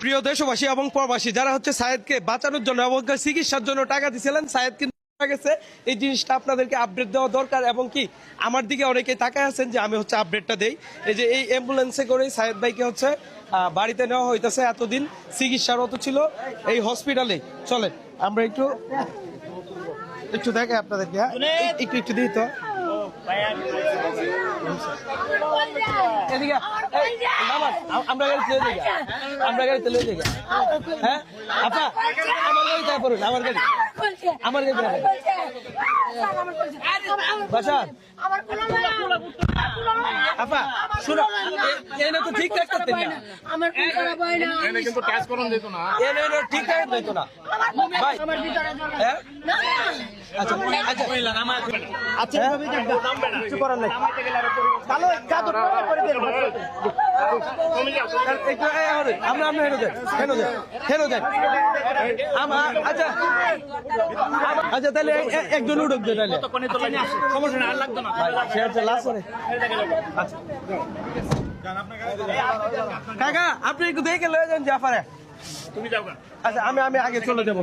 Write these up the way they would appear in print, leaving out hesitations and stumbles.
প্রিয় দেশবাসী এবং প্রবাসী যারা হচ্ছে সায়েদকে বাঁচানোর জন্য এবং চিকিৎসার জন্য টাকা দিয়েছিলেন, সায়েদ কিন্তু মারা গেছে। এই জিনিসটা আপনাদেরকে আপডেট দেওয়া দরকার এবং কি আমার দিকে অনেকে তাকায় আছেন যে আমি হচ্ছে আপডেটটা দেই। এই যে এই অ্যাম্বুলেন্সে করে সায়েদ ভাইকে হচ্ছে বাড়িতে নেওয়া হইতেছে, এতদিন চিকিৎসারত ছিল এই হসপিটালে। চলেন আমরা একটু দেখে আপনাদেরকে, একটু দিই তো আমরা গাড়িতে লয়ে যাই। হ্যাঁ আপা আমার গাড়িতে পড়ুন, আমার গাড়ি বাসা আপা শুনো, এনে তো ঠিকঠাক করতেন না, কিন্তু কাজ করুন দিত না, এনে ঠিকঠাক দিত না ভাই। হ্যাঁ আচ্ছা আচ্ছা আচ্ছা কিছু করার নাই, ভালো করে দেন আমরা হেনো দেন আমার। আচ্ছা আচ্ছা তাহলে একজন উঠুক দেন, তাহলে সমস্যা না, আর লাগতো না। সে হচ্ছে লাস্ট করে। আচ্ছা কাকা আপনি একটু দেখে লয়ে যান জাফারে, তুমি যাও। আচ্ছা আমি আগে চলে যাবো।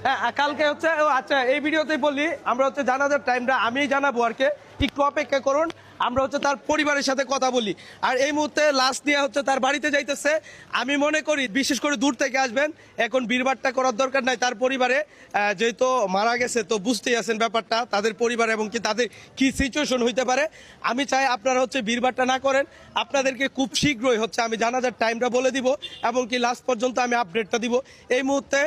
হ্যাঁ কালকে হচ্ছে আচ্ছা এই ভিডিওতেই বলি আমরা হচ্ছে জানাজার টাইমটা আমি জানাবো, আর কে একটু অপেক্ষা করুন, আমরা হচ্ছে তার পরিবারের সাথে কথা বলি। আর এই মুহূর্তে লাশ নিয়ে হচ্ছে তার বাড়িতে যাইতেছে। আমি মনে করি বিশেষ করে দূর থেকে আসবেন, এখন ভিড়ভাট্টা করার দরকার নাই। তার পরিবারে যেহেতু মারা গেছে তো বুঝতেই আছেন ব্যাপারটা, তাদের পরিবার এবং কি তাদের কি সিচুয়েশন হইতে পারে। আমি চাই আপনারা হচ্ছে ভিড়ভাট্টা না করেন, আপনাদেরকে খুব শীঘ্রই হচ্ছে আমি জানাজার টাইমটা বলে দিব এবং কি লাস্ট পর্যন্ত আমি আপডেটটা দিব। এই মুহূর্তে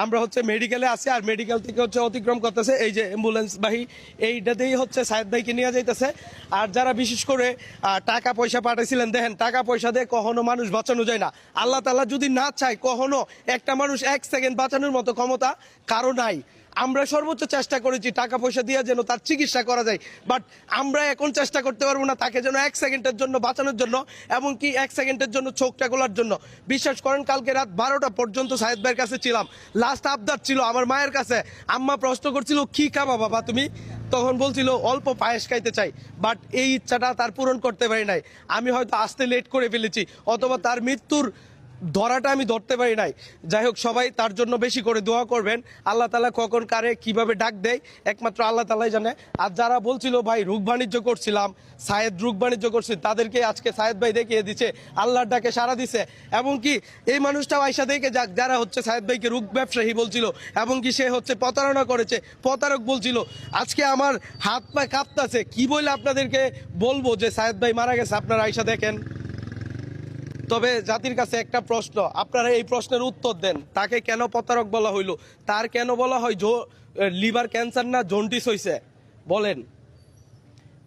আমরা হচ্ছে মেডিকেলে আছি, আর মেডিকেল থেকে হচ্ছে অতিক্রম করতেছে এই যে অ্যাম্বুলেন্স বাহী, এইটাতেই হচ্ছে সায়েদ ভাইকে নিয়ে যাইতেছে। আর যারা বিশেষ করে টাকা পয়সা পাঠাইছিলেন, দেখেন টাকা পয়সা দিয়ে কখনো মানুষ বাঁচানো যায় না। আল্লাহ তাআলা যদি না চায় কখনো একটা মানুষ 1 সেকেন্ড বাঁচানোর মতো ক্ষমতা কারো নাই। আমরা সর্বোচ্চ চেষ্টা করেছি টাকা পয়সা দিয়ে যেন তার চিকিৎসা করা যায়, বাট আমরা এখন চেষ্টা করতে পারবো না তাকে যেন 1 সেকেন্ডের জন্য বাঁচানোর জন্য এবং কি 1 সেকেন্ডের জন্য চোখটা খোলার জন্য। বিশ্বাস করেন কালকে রাত 12টা পর্যন্ত সায়েদ ভাইয়ের কাছে ছিলাম। লাস্ট আবদার ছিল আমার মায়ের কাছে, আম্মা প্রশ্ন করছিল কি খাবা বাবা তুমি, তখন বলছিল অল্প পায়েস খাইতে চাই, বাট এই ইচ্ছাটা তার পূরণ করতে পারি নাই। আমি হয়তো আসতে লেট করে ফেলেছি, অথবা তার মৃত্যুর ধরাটা আমি ধরতে পারি নাই। যাই হোক সবাই তার জন্য বেশি করে দোয়া করবেন। আল্লাহ তাআলা কখন কারে কিভাবে ডাক দেয় একমাত্র আল্লাহ তাআলাই জানে। আর যারা বলছিল ভাই রোগ বাণিজ্য করছিলাম, সায়েদ রোগ বাণিজ্য করছে, তাদেরকে আজকে সায়েদ ভাই দেখিয়ে দিচ্ছে, আল্লাহর ডাকে সাড়া দিছে। এবং কি এই মানুষটাও আয়সা দেখে যাক যারা হচ্ছে সায়েদ ভাইকে রোগ ব্যবসায়ী বলছিল এবং কি সে হচ্ছে প্রতারণা করেছে, প্রতারক বলছিল। আজকে আমার হাত পা কাঁপতাছে, কি বলে আপনাদেরকে বলবো যে সায়েদ ভাই মারা গেছে, আপনারা আয়সা দেখেন। তবে জাতির কাছে একটা প্রশ্ন, আপনারা এই প্রশ্নের উত্তর দেন, তাকে কেন প্রতারক বলা হইল, তার কেন বলা হয় লিভার ক্যান্সার না জন্ডিস হয়েছে, বলেন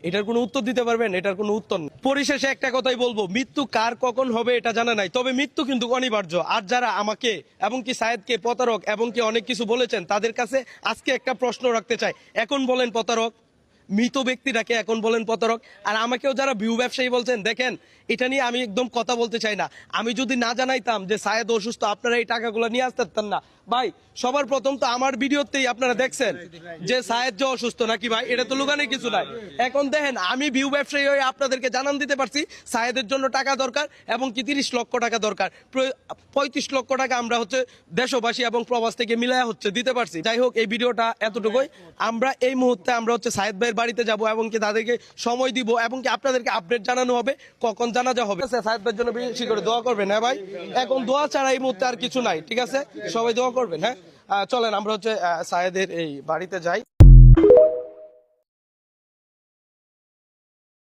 এটার কোনো উত্তর দিতে পারবেন? এটার কোনো উত্তর নেই। পরিশেষে একটা কথাই বলবো, মৃত্যু কার কখন হবে এটা জানা নাই, তবে মৃত্যু কিন্তু অনিবার্য। আর যারা আমাকে এবং কি সায়েদকে প্রতারক এবং কি অনেক কিছু বলেছেন, তাদের কাছে আজকে একটা প্রশ্ন রাখতে চাই, এখন বলেন প্রতারক, মৃত ব্যক্তিটাকে এখন বলেন প্রতারক। আর আমাকেও যারা ভিউ ব্যবসায়ী বলছেন, দেখেন এটা নিয়ে আমি একদম কথা বলতে চাই না। আমি যদি না জানাইতাম যে সায়েদ অসুস্থ, আপনারা এই টাকাগুলো নিয়ে আসতে পারতেন না। ভাই সবার প্রথম তো আমার ভিডিওতেই আপনারা দেখছেন যে সায়েদ যে অসুস্থ নাকি, ভাই এটা তো লুকানোর কিছু নাই। এখন দেখেন আমি ভিউ ব্যবসায়ী হয়ে আপনাদেরকে জানান দিতে পারছি সায়েদের জন্য টাকা দরকার এবং কি 30 লক্ষ টাকা দরকার, 35 লক্ষ টাকা আমরা হচ্ছে দেশবাসী এবং প্রবাস থেকে মিলায়া হচ্ছে দিতে পারছি। যাই হোক এই ভিডিওটা এতটুকুই। আমরা এই মুহূর্তে আমরা হচ্ছে সায়েদ ভাইয়ের বাড়িতে যাব এবং কি তাদেরকে সময় দিব এবং কি আপনাদেরকে আপডেট জানানো হবে কখন জানাজা হবে। সায়েদ ভাইয়ের জন্য বেশি করে দোয়া করবেন। হ্যাঁ ভাই, এখন দোয়া ছাড়া এই মুহূর্তে আর কিছু নাই, ঠিক আছে? সবাই দোয়া করবেন। হ্যাঁ চলেন আমরা হচ্ছে সায়েদের এই বাড়িতে যাই।